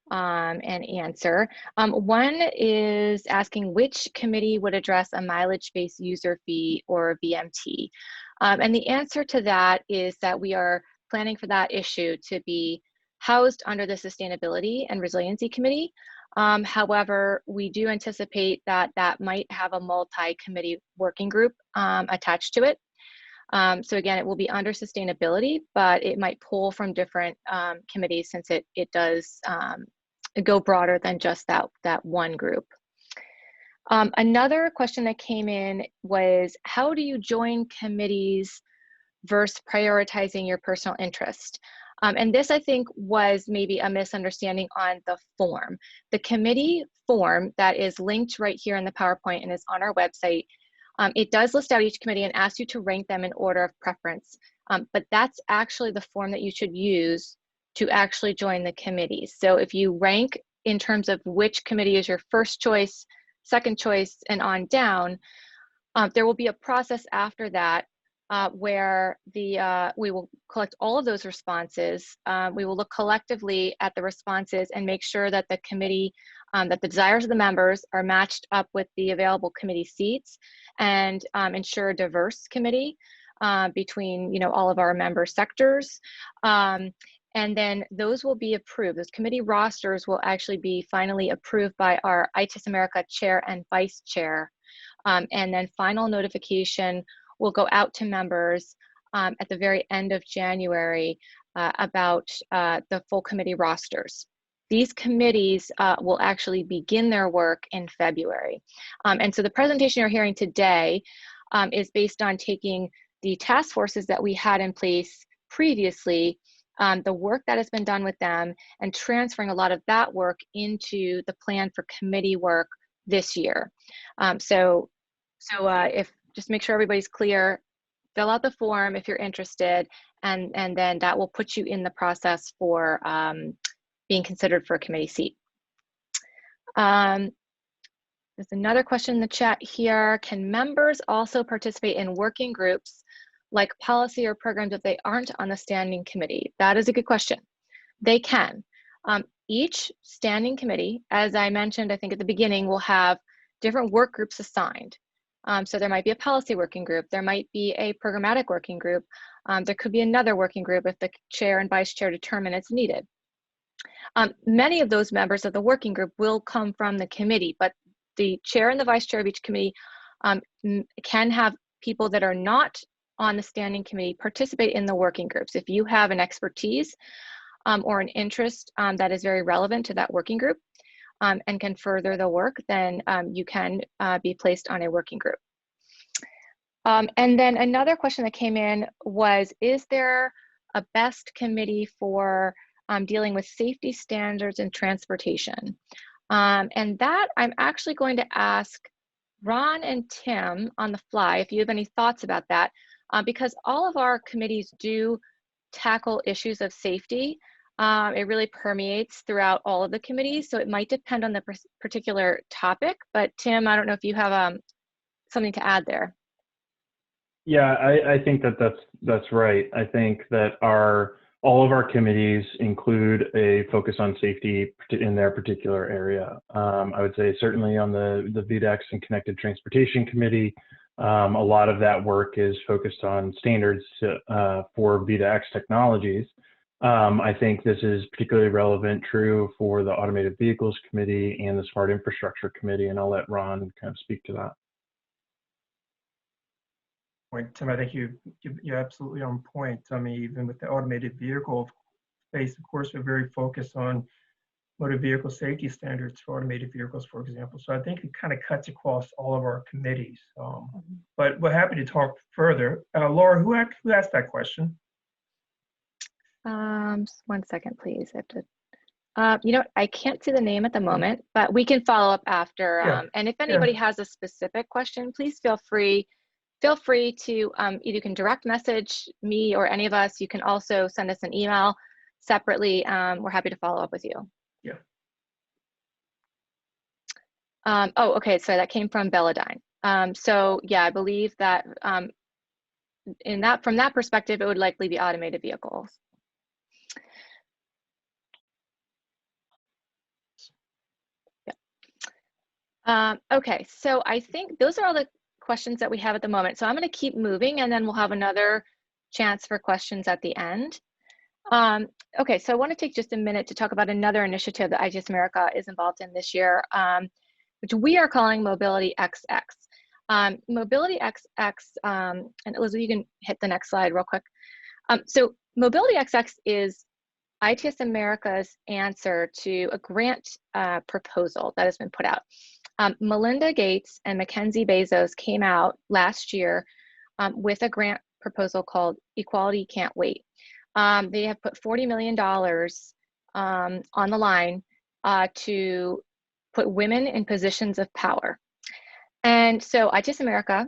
S1: and answer. One is asking which committee would address a mileage-based user fee or VMT. And the answer to that is that we are planning for that issue to be housed under the Sustainability and Resiliency Committee. However, we do anticipate that that might have a multi-committee working group attached to it. So again, it will be under sustainability, but it might pull from different committees since it does go broader than just that one group. Another question that came in was, how do you join committees versus prioritizing your personal interest? And this, I think, was maybe a misunderstanding on the form. The committee form that is linked right here in the PowerPoint and is on our website, it does list out each committee and asks you to rank them in order of preference. But that's actually the form that you should use to actually join the committees. So if you rank in terms of which committee is your first choice, second choice, and on down, there will be a process after that where we will collect all of those responses. We will look collectively at the responses and make sure that the committee, that the desires of the members are matched up with the available committee seats, and ensure a diverse committee between all of our member sectors. And then those will be approved. Those committee rosters will actually be finally approved by our ITSA America chair and vice chair. And then final notification will go out to members at the very end of January about the full committee rosters. These committees will actually begin their work in February. And so the presentation you're hearing today is based on taking the task forces that we had in place previously, the work that has been done with them, and transferring a lot of that work into the plan for committee work this year. So just make sure everybody's clear, fill out the form if you're interested, and then that will put you in the process for being considered for a committee seat. There's another question in the chat here. Can members also participate in working groups like policy or programs if they aren't on the standing committee? That is a good question. They can. Each standing committee, as I mentioned, I think at the beginning, will have different work groups assigned. So there might be a policy working group, there might be a programmatic working group, there could be another working group if the chair and vice chair determine it's needed. Many of those members of the working group will come from the committee, but the chair and the vice chair of each committee can have people that are not on the standing committee participate in the working groups. If you have an expertise or an interest that is very relevant to that working group, and can further the work, then you can be placed on a working group. And then another question that came in was, is there a best committee for dealing with safety standards and transportation? And that I'm actually going to ask Ron and Tim on the fly if you have any thoughts about that, because all of our committees do tackle issues of safety. It really permeates throughout all of the committees, so it might depend on the particular topic. But Tim, I don't know if you have something to add there.
S3: Yeah, I think that's right. I think that all of our committees include a focus on safety in their particular area. I would say certainly on the VDEX and Connected Transportation Committee, a lot of that work is focused on standards for VDEX technologies. I think this is particularly true for the Automated Vehicles Committee and the Smart Infrastructure Committee, and I'll let Ron kind of speak to that.
S2: Tim, I think you're absolutely on point. I mean, even with the automated vehicle space, of course, we're very focused on motor vehicle safety standards for automated vehicles, for example. So I think it kind of cuts across all of our committees. But we're happy to talk further. Laura, who asked that question?
S1: Just 1 second, please. I have to. You know, I can't see the name at the moment, but we can follow up after.
S2: Yeah.
S1: And if anybody has a specific question, please feel free to either you can direct message me or any of us. You can also send us an email separately. We're happy to follow up with you.
S2: Yeah.
S1: Oh, okay. So that came from Belladine. So yeah, I believe that from that perspective, it would likely be automated vehicles. Yeah. Okay. So I think those are all the questions that we have at the moment. So I'm going to keep moving, and then we'll have another chance for questions at the end. Okay, so I want to take just a minute to talk about another initiative that ITS America is involved in this year, which we are calling Mobility XX. Mobility XX, and Elizabeth, you can hit the next slide real quick. So Mobility XX is ITS America's answer to a grant proposal that has been put out. Melinda Gates and Mackenzie Bezos came out last year with a grant proposal called Equality Can't Wait. They have put $40 million on the line to put women in positions of power. And so ITS America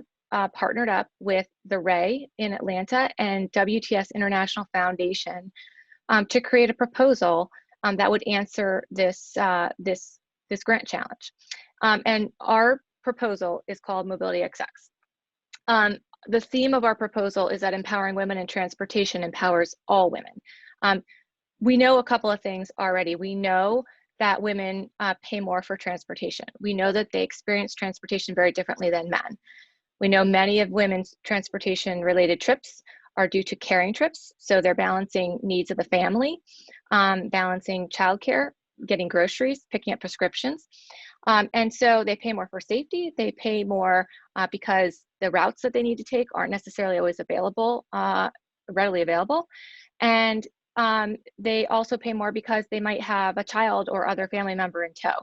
S1: partnered up with the Ray in Atlanta and WTS International Foundation to create a proposal that would answer this grant challenge. And our proposal is called Mobility XX. The theme of our proposal is that empowering women in transportation empowers all women. We know a couple of things already. We know that women pay more for transportation. We know that they experience transportation very differently than men. We know many of women's transportation related trips are due to caring trips. So they're balancing needs of the family, balancing childcare, getting groceries, picking up prescriptions. And so they pay more for safety. They pay more because the routes that they need to take aren't necessarily always available, readily available. And they also pay more because they might have a child or other family member in tow.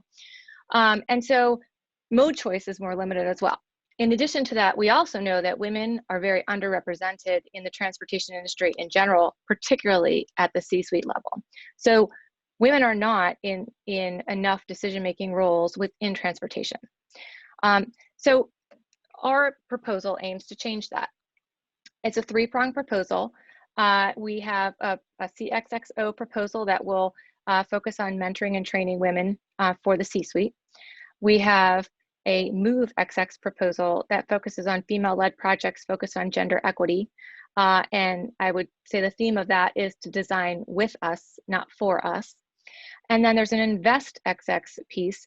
S1: And so mode choice is more limited as well. In addition to that, we also know that women are very underrepresented in the transportation industry in general, particularly at the C-suite level. So women are not in enough decision-making roles within transportation. So our proposal aims to change that. It's a three-pronged proposal. We have a CXXO proposal that will focus on mentoring and training women for the C-suite. We have a Move XX proposal that focuses on female-led projects focused on gender equity. And I would say the theme of that is to design with us, not for us. And then there's an Invest XX piece,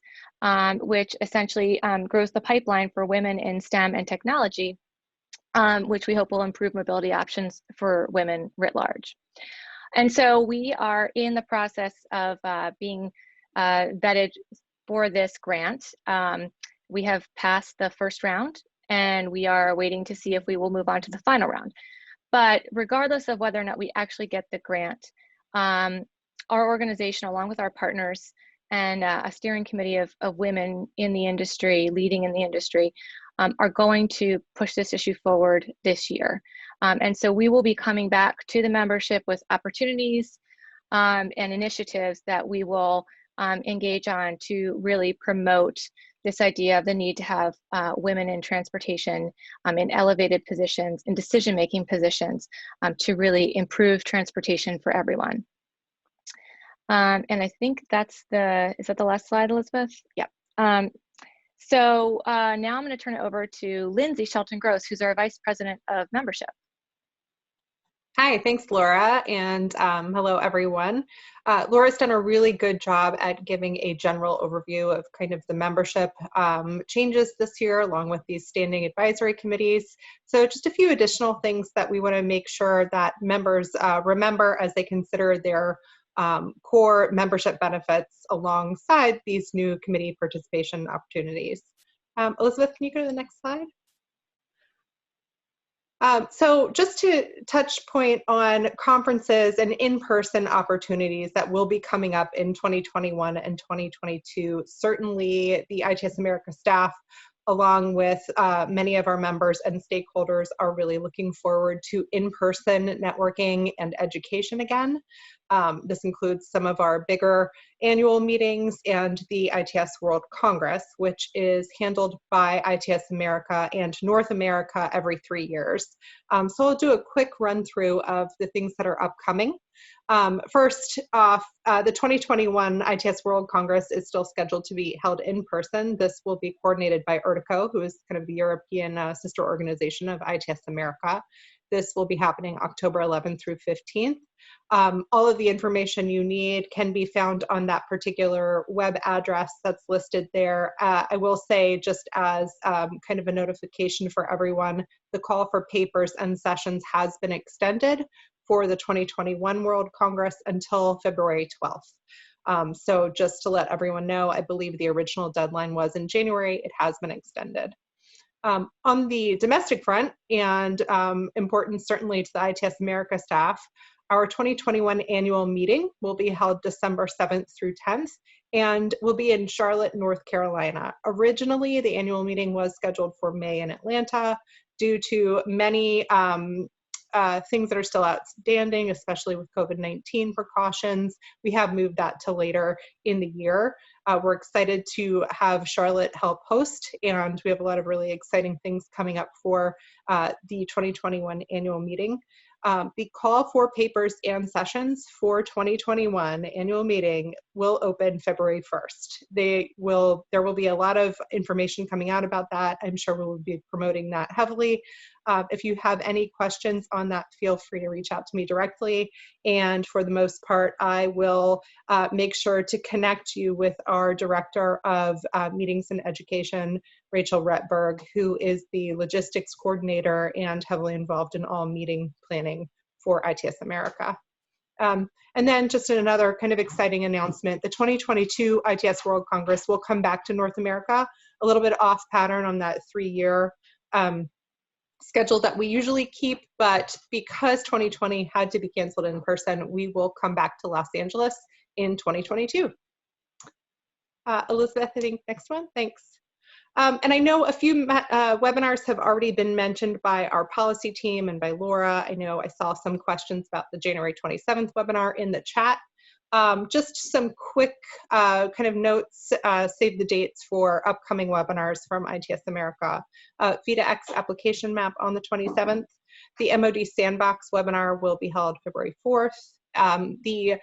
S1: which essentially grows the pipeline for women in STEM and technology, which we hope will improve mobility options for women writ large. And so we are in the process of being vetted for this grant. We have passed the first round, and we are waiting to see if we will move on to the final round. But regardless of whether or not we actually get the grant, our organization, along with our partners and a steering committee of women in the industry, leading in the industry, are going to push this issue forward this year. And so we will be coming back to the membership with opportunities and initiatives that we will engage on to really promote this idea of the need to have women in transportation in elevated positions, in decision-making positions, to really improve transportation for everyone. And I think that's is that the last slide, Elizabeth? Yep. So now I'm going to turn it over to Lindsay Shelton-Gross, who's our Vice President of Membership.
S6: Hi, thanks, Laura, and hello, everyone. Laura's done a really good job at giving a general overview of kind of the membership changes this year, along with these standing advisory committees. So just a few additional things that we want to make sure that members remember as they consider their core membership benefits alongside these new committee participation opportunities. Elizabeth, can you go to the next slide? So just to touch point on conferences and in-person opportunities that will be coming up in 2021 and 2022, certainly the ITS America staff, along with many of our members and stakeholders, are really looking forward to in-person networking and education again. This includes some of our bigger annual meetings and the ITS World Congress, which is handled by ITS America and North America every 3 years. So I'll do a quick run through of the things that are upcoming. First off, the 2021 ITS World Congress is still scheduled to be held in person. This will be coordinated by ERTICO, who is kind of the European sister organization of ITS America. This will be happening October 11th through 15th. All of the information you need can be found on that particular web address that's listed there. I will say, just as kind of a notification for everyone, the call for papers and sessions has been extended for the 2021 World Congress until February 12th. So just to let everyone know, I believe the original deadline was in January. It has been extended. On the domestic front, and important certainly to the ITS America staff, our 2021 annual meeting will be held December 7th through 10th and will be in Charlotte, North Carolina. Originally, the annual meeting was scheduled for May in Atlanta. Due to many things that are still outstanding, especially with COVID-19 precautions, we have moved that to later in the year. We're excited to have Charlotte help host, and we have a lot of really exciting things coming up for the 2021 annual meeting. The call for papers and sessions for 2021 annual meeting will open February 1st. There will be a lot of information coming out about that. I'm sure we will be promoting that heavily. If you have any questions on that, feel free to reach out to me directly. And for the most part, I will make sure to connect you with our Director of Meetings and Education, Rachel Retberg, who is the logistics coordinator and heavily involved in all meeting planning for ITS America. And then just another kind of exciting announcement, the 2022 ITS World Congress will come back to North America, a little bit off pattern on that 3-year schedule that we usually keep, but because 2020 had to be canceled in person, we will come back to Los Angeles in 2022. Elizabeth, I think next one, thanks. And I know a few webinars have already been mentioned by our policy team and by Laura. I know I saw some questions about the January 27th webinar in the chat. Just some quick kind of notes, save the dates for upcoming webinars from ITS America. VITA-X application map on the 27th. The MOD Sandbox webinar will be held February 4th. The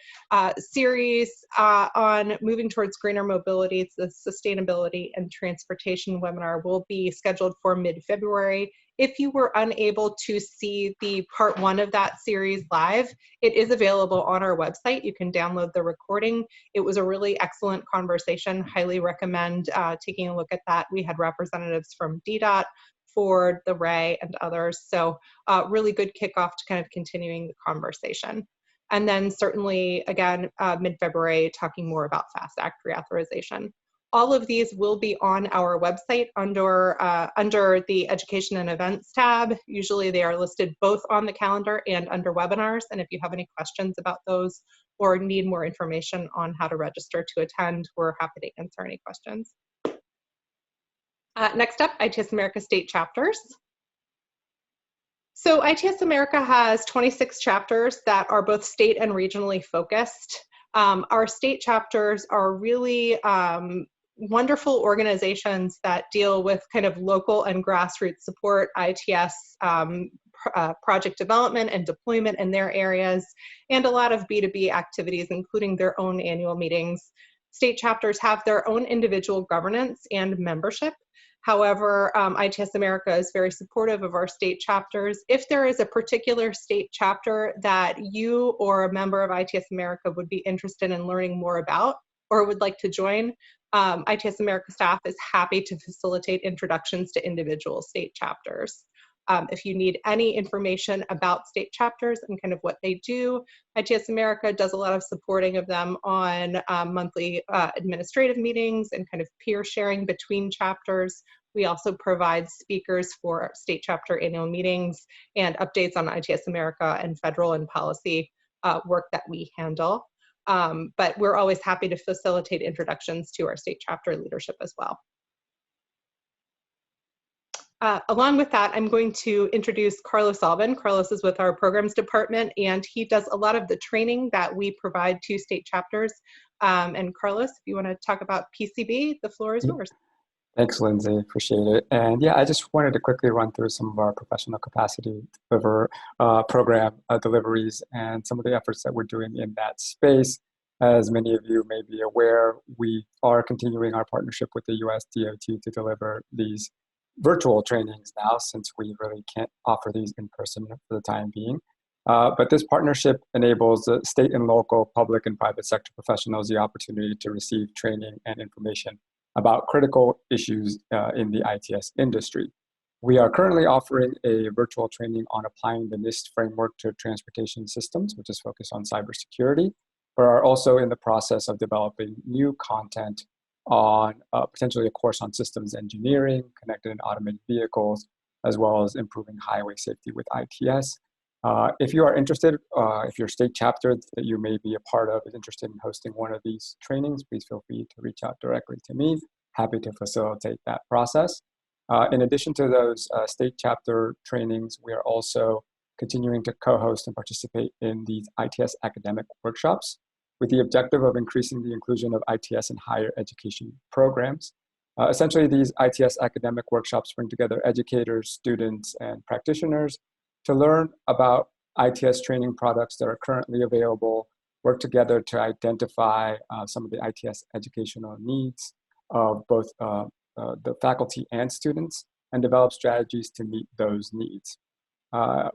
S6: series on moving towards greener mobility, the sustainability and transportation webinar will be scheduled for mid-February. If you were unable to see the part 1 of that series live, it is available on our website. You can download the recording. It was a really excellent conversation. Highly recommend taking a look at that. We had representatives from DDOT, Ford, the Ray, and others. So really good kickoff to kind of continuing the conversation. And then certainly, again, mid-February, talking more about FAST Act reauthorization. All of these will be on our website under the Education and Events tab. Usually they are listed both on the calendar and under webinars. And if you have any questions about those or need more information on how to register to attend, we're happy to answer any questions. Next up, ITS America state chapters. So ITS America has 26 chapters that are both state and regionally focused. Our state chapters are really wonderful organizations that deal with kind of local and grassroots support, ITS project development and deployment in their areas, and a lot of B2B activities, including their own annual meetings. State chapters have their own individual governance and membership. However, ITS America is very supportive of our state chapters. If there is a particular state chapter that you or a member of ITS America would be interested in learning more about or would like to join, ITS America staff is happy to facilitate introductions to individual state chapters. If you need any information about state chapters and kind of what they do, ITS America does a lot of supporting of them on monthly administrative meetings and kind of peer sharing between chapters. We also provide speakers for state chapter annual meetings and updates on ITS America and federal and policy work that we handle. But we're always happy to facilitate introductions to our state chapter leadership as well. Along with that, I'm going to introduce Carlos Alban. Carlos is with our programs department, and he does a lot of the training that we provide to state chapters. And Carlos, if you want to talk about PCB, the floor is yours.
S7: Thanks, Lindsay. Appreciate it. And yeah, I just wanted to quickly run through some of our professional capacity program deliveries and some of the efforts that we're doing in that space. As many of you may be aware, we are continuing our partnership with the US DOT to deliver these virtual trainings now, since we really can't offer these in person for the time being. But this partnership enables the state and local public and private sector professionals the opportunity to receive training and information about critical issues in the ITS industry. We are currently offering a virtual training on applying the NIST framework to transportation systems, which is focused on cybersecurity, but are also in the process of developing new content on potentially a course on systems engineering, connected and automated vehicles, as well as improving highway safety with ITS. If you are interested, if your state chapter that you may be a part of is interested in hosting one of these trainings, please feel free to reach out directly to me. Happy to facilitate that process. In addition to those state chapter trainings, we are also continuing to co-host and participate in these ITS academic workshops with the objective of increasing the inclusion of ITS in higher education programs. Essentially, these ITS academic workshops bring together educators, students, and practitioners to learn about ITS training products that are currently available, work together to identify some of the ITS educational needs of both the faculty and students, and develop strategies to meet those needs.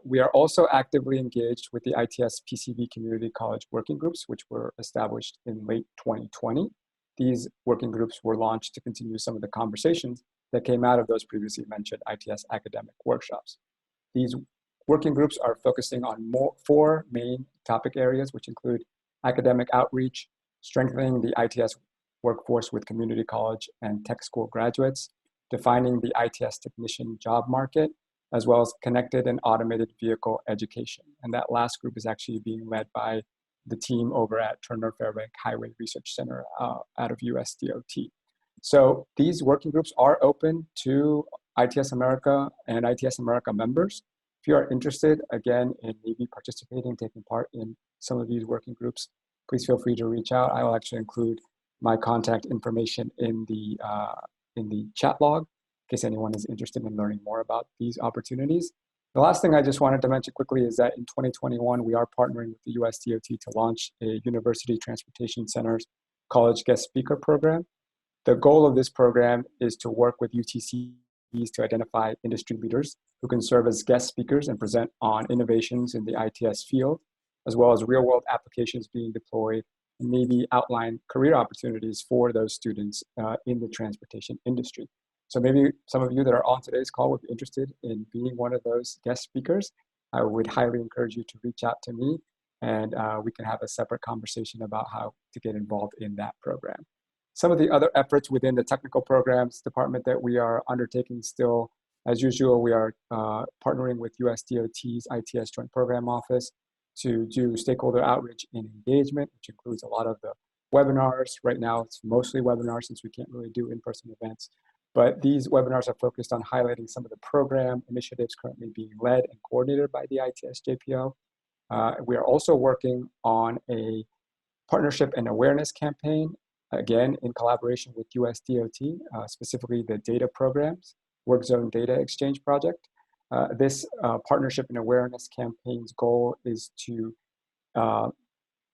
S7: We are also actively engaged with the ITS PCB Community College working groups, which were established in late 2020. These working groups were launched to continue some of the conversations that came out of those previously mentioned ITS academic workshops. These working groups are focusing on four main topic areas, which include academic outreach, strengthening the ITS workforce with community college and tech school graduates, defining the ITS technician job market, as well as connected and automated vehicle education. And that last group is actually being led by the team over at Turner Fairbank Highway Research Center out of USDOT. So these working groups are open to ITS America and ITS America members. If you are interested, again, in maybe participating, taking part in some of these working groups, please feel free to reach out. I will actually include my contact information in the chat log in case anyone is interested in learning more about these opportunities. The last thing I just wanted to mention quickly is that in 2021, we are partnering with the USDOT to launch a University Transportation Center's College Guest Speaker Program. The goal of this program is to work with UTCs to identify industry leaders who can serve as guest speakers and present on innovations in the ITS field, as well as real-world applications being deployed, and maybe outline career opportunities for those students in the transportation industry. So maybe some of you that are on today's call would be interested in being one of those guest speakers. I would highly encourage you to reach out to me, and we can have a separate conversation about how to get involved in that program. Some of the other efforts within the technical programs department that we are undertaking still, as usual, we are partnering with USDOT's ITS Joint Program Office to do stakeholder outreach and engagement, which includes a lot of the webinars. Right now, it's mostly webinars since we can't really do in-person events. But these webinars are focused on highlighting some of the program initiatives currently being led and coordinated by the ITS JPO. We are also working on a partnership and awareness campaign, again, in collaboration with USDOT, specifically the data programs, Work Zone Data Exchange Project. This partnership and awareness campaign's goal is to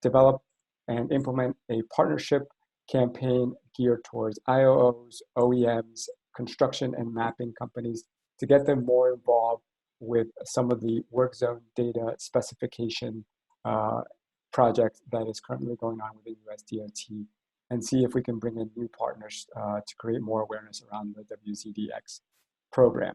S7: develop and implement a partnership campaign geared towards IOOs, OEMs, construction and mapping companies to get them more involved with some of the work zone data specification project that is currently going on within USDOT, and see if we can bring in new partners to create more awareness around the WZDX program.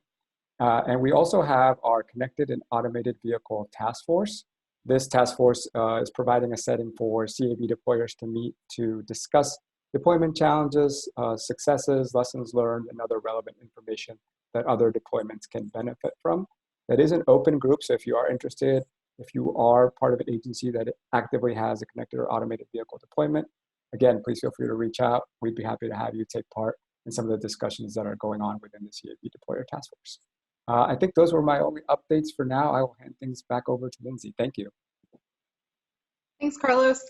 S7: And we also have our Connected and Automated Vehicle Task Force. This task force is providing a setting for CAV deployers to meet to discuss deployment challenges, successes, lessons learned, and other relevant information that other deployments can benefit from. That is an open group, so if you are interested, if you are part of an agency that actively has a connected or automated vehicle deployment, again, please feel free to reach out. We'd be happy to have you take part in some of the discussions that are going on within the CAV deployer task force. I think those were my only updates for now. I will hand things back over to Lindsay. Thank you.
S6: Thanks, Carlos.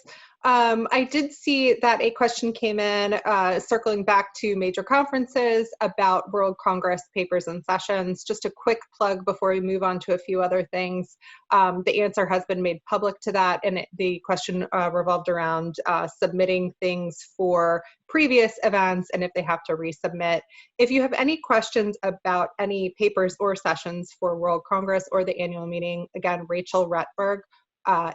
S6: I did see that a question came in circling back to major conferences about World Congress papers and sessions. Just a quick plug before we move on to a few other things. The answer has been made public to that, and the question revolved around submitting things for previous events and if they have to resubmit. If you have any questions about any papers or sessions for World Congress or the annual meeting, again, Rachel Retberg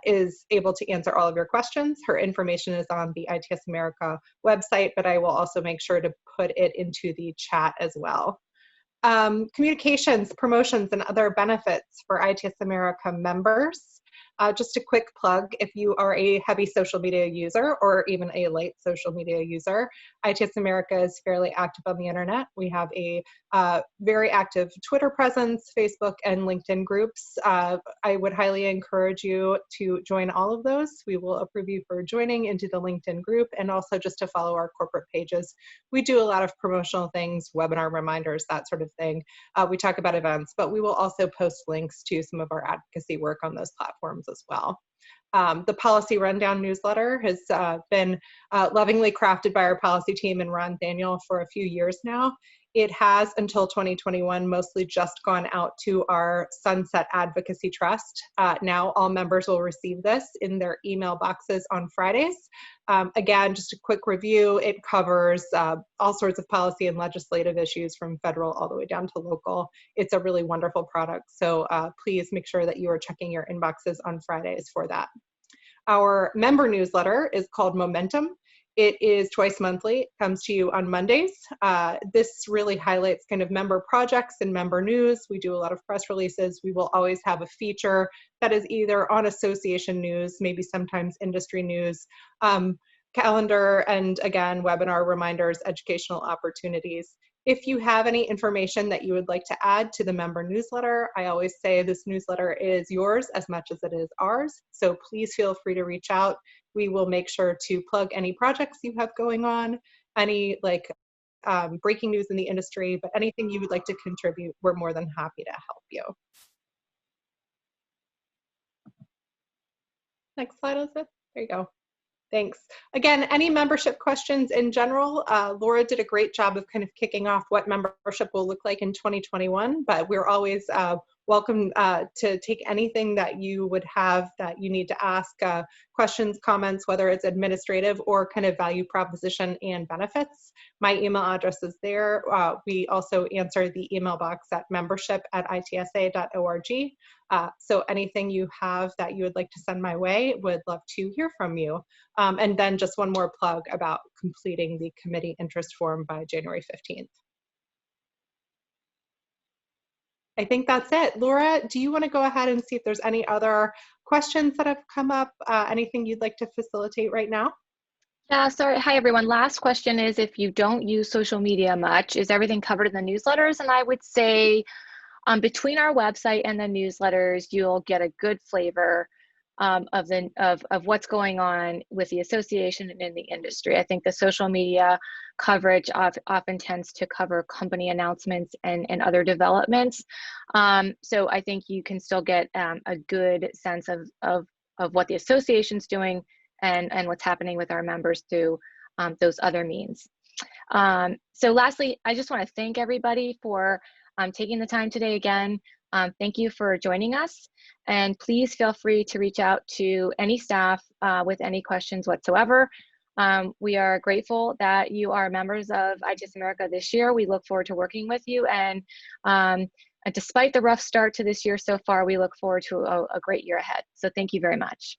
S6: is able to answer all of your questions. Her information is on the ITS America website, but I will also make sure to put it into the chat as well. Communications, promotions, and other benefits for ITS America members. Just a quick plug, if you are a heavy social media user or even a light social media user, ITS America is fairly active on the internet. We have a very active Twitter presence, Facebook, and LinkedIn groups. I would highly encourage you to join all of those. We will approve you for joining into the LinkedIn group and also just to follow our corporate pages. We do a lot of promotional things, webinar reminders, that sort of thing. We talk about events, but we will also post links to some of our advocacy work on those platforms as well. The Policy Rundown newsletter has been lovingly crafted by our policy team and Ron Daniel for a few years now. It has, until 2021, mostly just gone out to our Sunset Advocacy Trust. Now all members will receive this in their email boxes on Fridays. Again, just a quick review, it covers all sorts of policy and legislative issues from federal all the way down to local. It's a really wonderful product, so please make sure that you are checking your inboxes on Fridays for that. Our member newsletter is called Momentum. It is twice monthly, comes to you on Mondays. This really highlights kind of member projects and member news. We do a lot of press releases. We will always have a feature that is either on association news, maybe sometimes industry news, calendar, and again, webinar reminders, educational opportunities. If you have any information that you would like to add to the member newsletter, I always say this newsletter is yours as much as it is ours. So please feel free to reach out. We will make sure to plug any projects you have going on, any breaking news in the industry, but anything you would like to contribute, we're more than happy to help you. Next slide, Elizabeth. There you go. Thanks. Again, any membership questions in general, Laura did a great job of kind of kicking off what membership will look like in 2021, but we're always welcome to take anything that you would have that you need to ask, questions, comments, whether it's administrative or kind of value proposition and benefits. My email address is there. We also answer the email box at membership@itsa.org. So anything you have that you would like to send my way, would love to hear from you. And then just one more plug about completing the committee interest form by January 15th. I think that's it. Laura, do you want to go ahead and see if there's any other questions that have come up? Anything you'd like to facilitate right now?
S1: Yeah, sorry. Hi, everyone. Last question is, if you don't use social media much, is everything covered in the newsletters? And I would say between our website and the newsletters, you'll get a good flavor of what's going on with the association and in the industry. I think the social media coverage often tends to cover company announcements and other developments. So I think you can still get a good sense of what the association's doing and what's happening with our members through those other means. So lastly, I just want to thank everybody for taking the time today again. Thank you for joining us, and please feel free to reach out to any staff with any questions whatsoever. We are grateful that you are members of ITS America this year. We look forward to working with you, and despite the rough start to this year so far, we look forward to a great year ahead. So thank you very much.